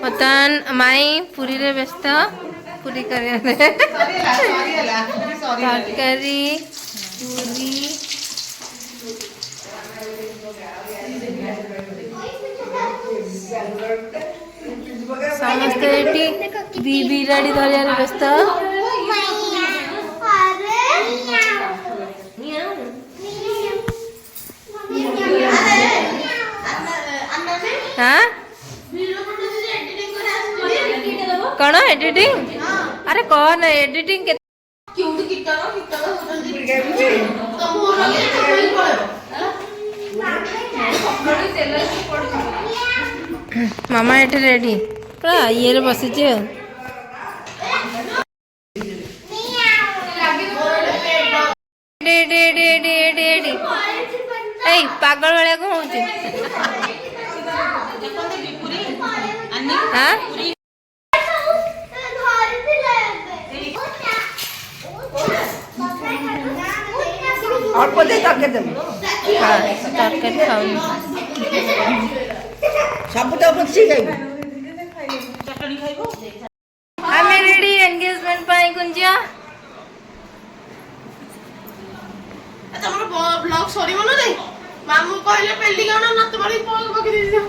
बर्तन माई पूरी रे व्यस्त पूरी तरकारी पूरी समस्त बिराड़ी धरिया व्यस्त हाँ कौन एडिटिंग अरे कौन एडिटिंग के मामा एटे रेडी पूरा ये बसी पागल भाया कौन हो तरकारी खाऊन आमे रेडी एंगेजमेंट पाई कुंजिया तमरो ब्लॉग सॉरी मनो दे मामू कहले पेल्ली गाना न तुम्हारी पॉग बक दे दियो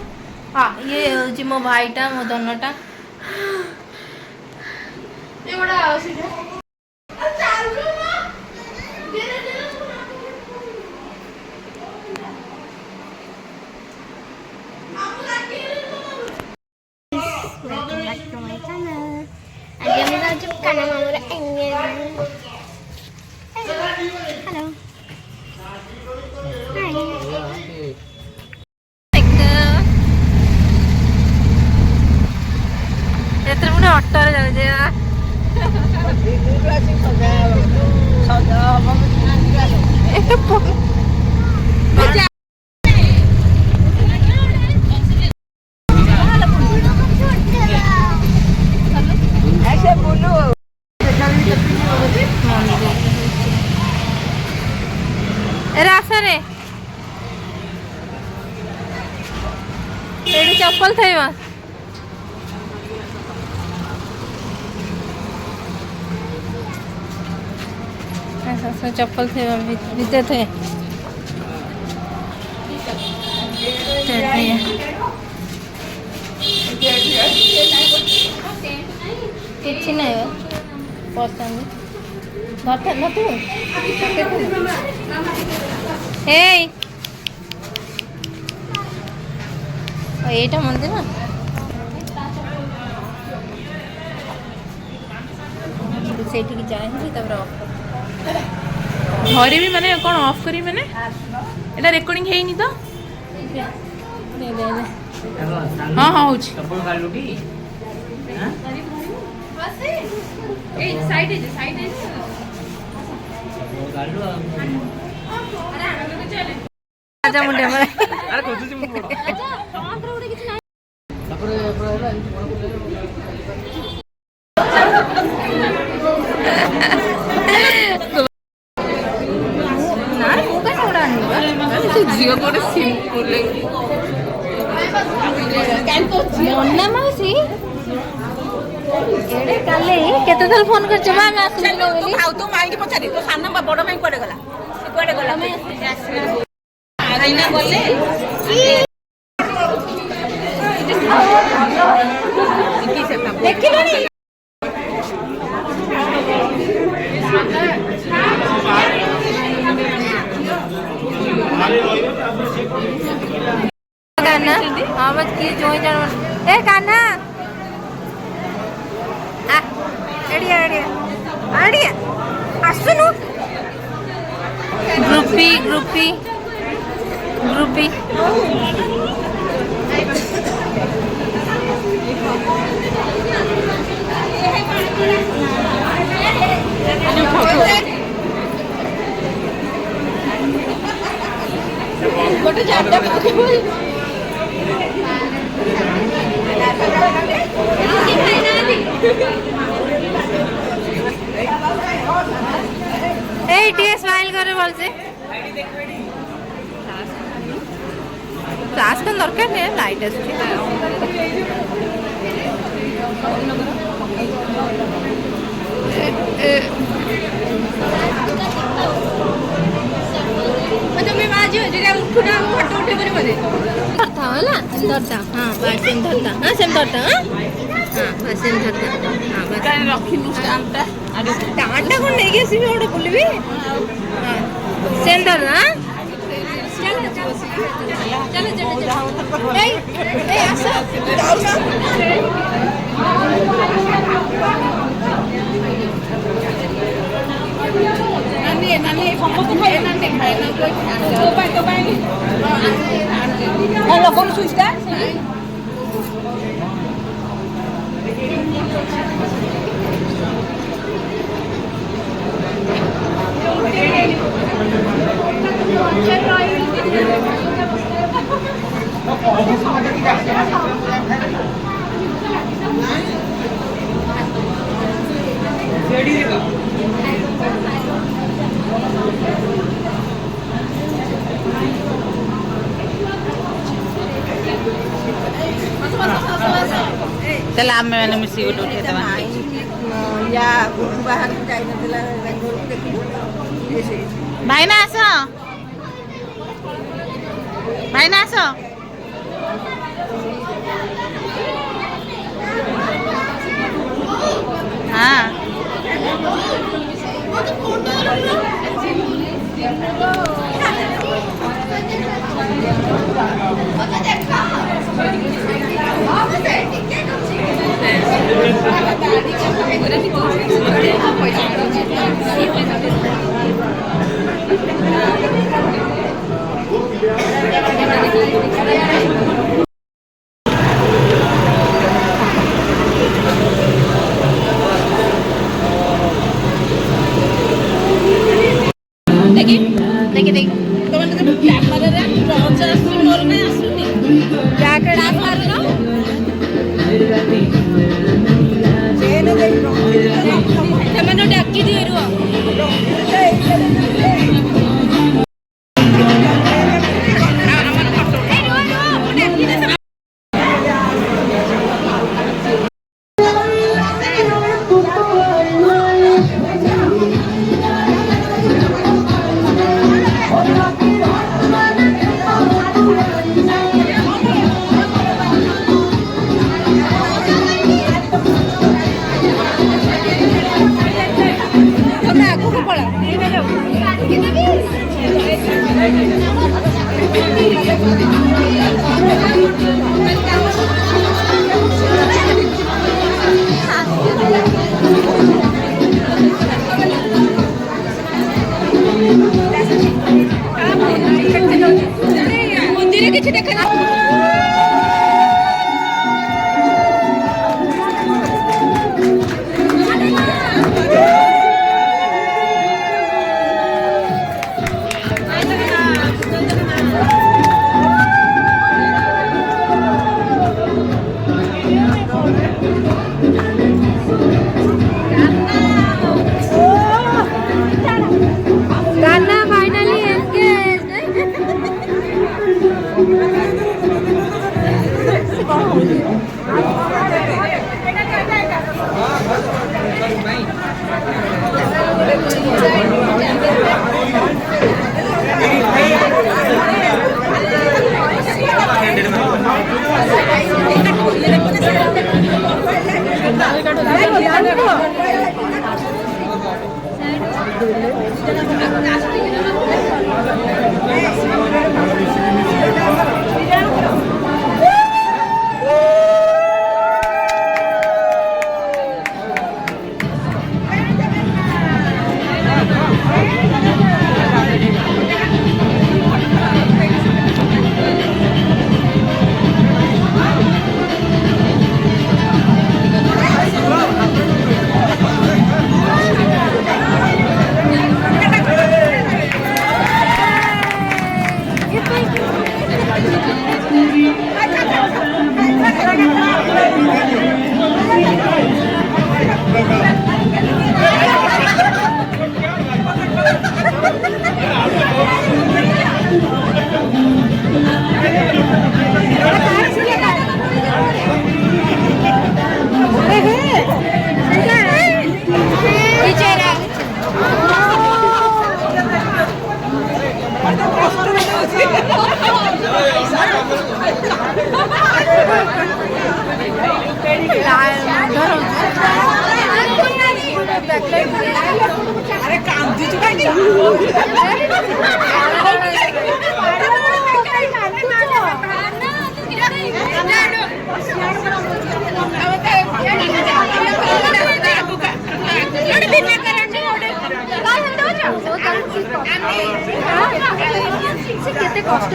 हां ये होची मो भाईटा मो दोनोटा ये बड़ा आसी है चालू ना धीरे धीरे मामू लागी आज हम लोग जब खाना मामू रहेंगे हेलो एतर मुने ऑटो रे जावे जे रे एडी चप्पल थाइबा ऐसा चप्पल थे बीते थे किसी नहीं पसंद धरते न तू এইটা মন্দির না ସେଇଠିକି ଯାଇକି ତାପରେ ଅଫ୍ ଘରେ ବି ମାନେ କ'ଣ ଅଫ୍ କରି ମାନେ ଏଟା ରେକର୍ଡିଂ ହେଇନି ତ ହଁ ହଁ ହଉଛି ରାଜା ମୁଣ୍ଡିଆ ଝିଅ ଗୋଟେ ସିମ୍ପଲ ମନା ମାଉସୀ ଏଡେ କାଲି କେତେ ଥର ଫୋନ କରିଛ ମା ଆମେ ଆସିଲୁ ବୋଲି ଆଉ ତୁ ମାଇକି ପଚାରି ତୋ ସାନ ବଡ ମାଇ କୁଆଡେ ଗଲା ସେ କୁଆଡେ ଗଲା ଆଇନା ଗଲେ ଦେଖିଲନି कान्हा आवाज की जोई जान ए कान्हा आ एडिया एडिया आडिया आसुनु ग्रुपी ग्रुपी ग्रुपी गोटे जाता ए टीए स्माइल करे बोल से क्लास का दरकार नहीं लाइट आसुची तुम्ही माझी होती उठून फोटो उठे मध्ये धरता होला धरता हाँ बस सेम धरता हाँ सेम धरता हाँ बस सेम धरता हाँ बस କାଇଁ ରଖିନୁ ଷ୍ଟାମ୍ପଟା ଆଗ टाटा कौन नहीं गया सिर्फ ओडे बोलबी हाँ सेम धरना हाँ चलो चलो चलो ए आसा ନାନୀ ନାନୀ ସମସ୍ତେ ଖାଇ ନାନୀ ଖାଇ ନା ତୋ ପାଇଁ ହଁ ଲଗଉନୁ ସୁଇଚଟା चल आम मैंने मिसी गोटे उठेदबा या बाहर जाइनथिला बेंगलोर देखिलु भाई ना आस भाई ना आस हाँ देखी देखी देखी जैकेट आप मारना ସେମାନେ ଡାକି ଦିଏ ରୁହ ତମେ ଆଗକୁ ପଳା ମନ୍ଦିର କିଛି ଦେଖା गाना फाइनली ଆରେ କାନ୍ଦୁଛୁ କାହିଁକି? କେତେ କଷ୍ଟ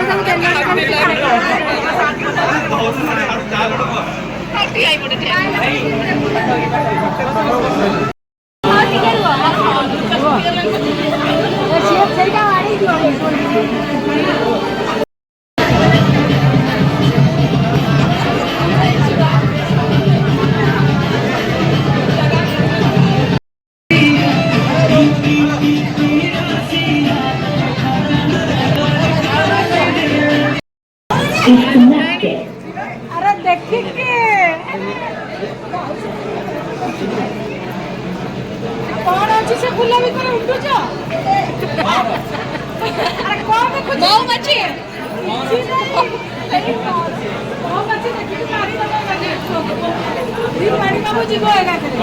ଆରେ ଦେଖିକି କଣ ଅଛି ସେ ଫୁଲ ଭିତରେ ଉଠୁଛ? ଆରେ କଣ ଦେଖୁଛ? ମହୁମାଛି ମହୁମାଛି ଦେଖିକି ମାରିବାକୁ ଯିବ ଏକାଥରେ।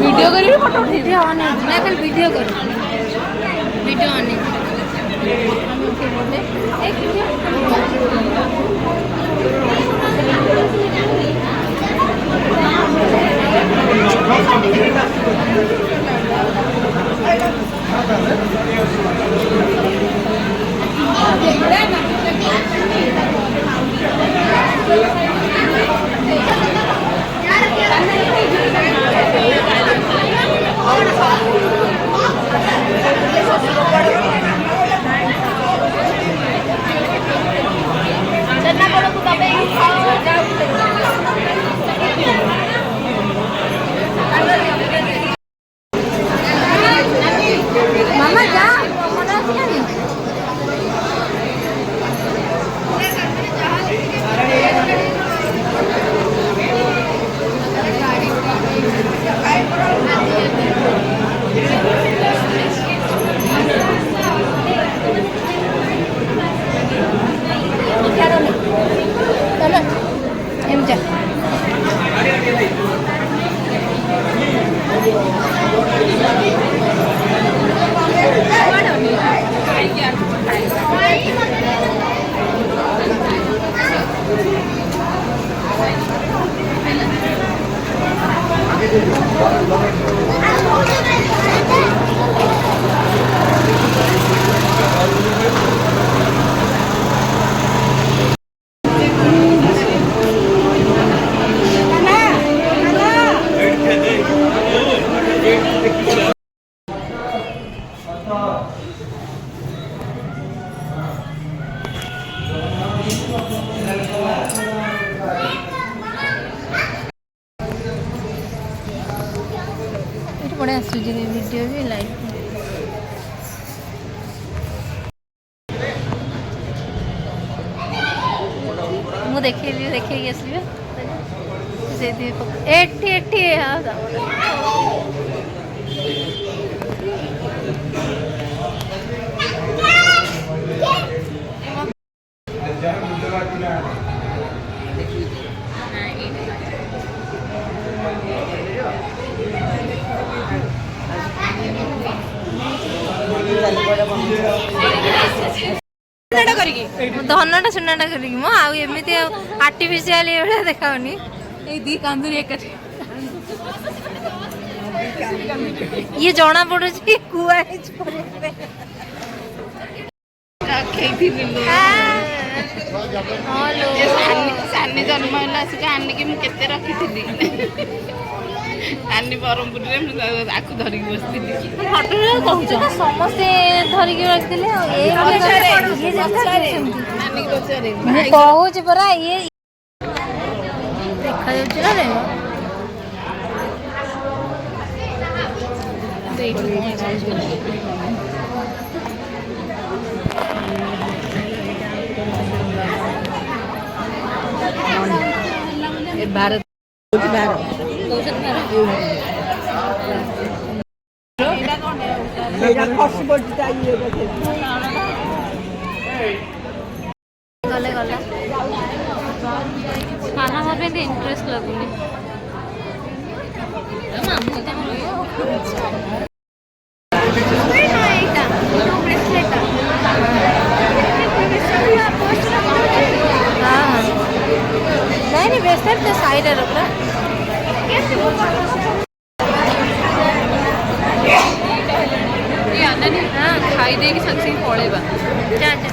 वीडियो करी फोटो उठे वीडियो ऑन है मैं कल वीडियो करूँ वीडियो ऑन है मामा जा मना ଅଛି ନା ନାହିଁ बड़े आसूजी वीडियो भी लाइव मु देखी आसली एठी धनटा सुनाटा करी मो आमती आर्टिफिशियल ये देखाऊनी दी कांदुरी एक ये जना पड़ू कुआ ହଲୋ ସାନି ଜନ୍ମ ହେଲା ଆସିକି ଆନିକି ମୁଁ କେତେ ରଖିଥିଲି ଆନି ବ୍ରହ୍ମପୁରରେ ମୁଁ ଆକୁ ଧରିକି ବସିଥିଲି ଫଟୋରେ କହୁଛ ସମସ୍ତେ ଧରିକି ରଖିଥିଲେ ଆଉ ଏଇ ନାନୀକି ପଚାରେ ମୁଁ କହୁଛି ପରା ଇଏ ଦେଖାଯାଉଛି ନା ରେ ଭାରତ ଗଲେ ଗଲା ଖାନା ମୋ ପାଇଁ ଇଣ୍ଟରେଷ୍ଟ ଲାଗୁନି नहीं ब्रेसलेट तो साइड है रखना हाँ खाई देगी संग संग पड़ेगा जा जा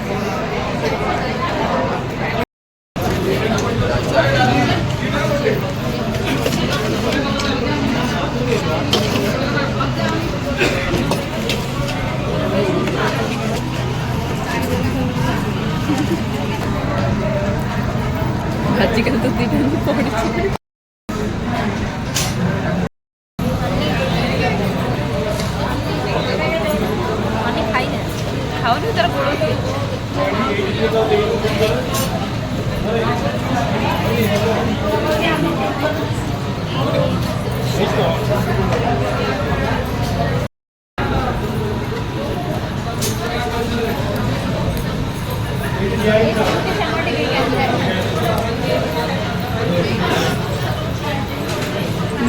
ଆଜିକାଲି ତ ଦିଟା ପଡ଼ିଛି ଖାଉନି ତାର ପଡ଼ୁଛି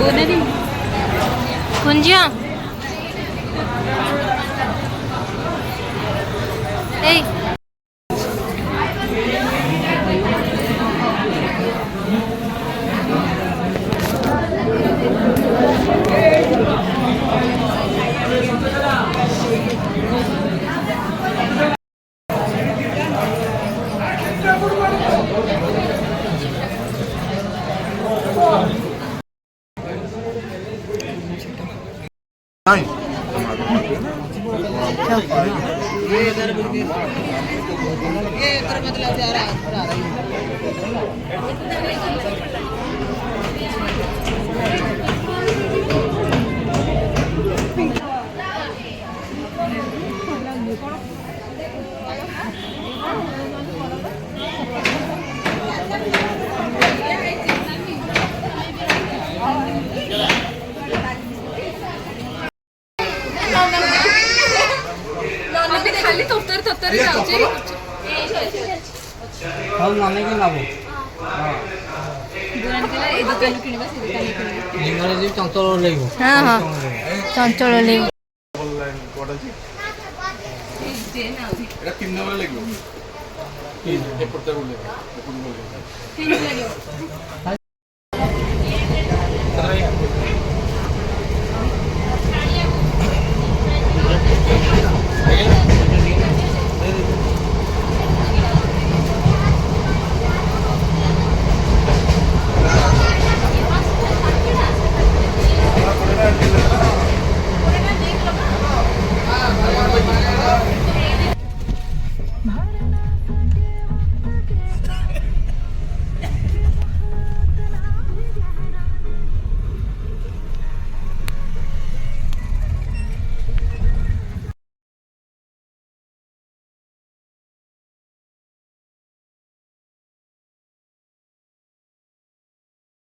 बोनरी कुंजिया ए ଖାଲି ତରତର ତରତର ଯାଉଛି ହଉ ମାନେ କି ନବ ଏଇ ଦୋକାନ କିଣିବା ସେ ଦୋକାନ କିଣିବା ଲିଙ୍ଗରେ ଯିବି ଚଞ୍ଚଳ ଓହ୍ଲେଇବ हाँ हाँ चंचल ले এটা 3 নম্বরে লাগবে এপরটা বলে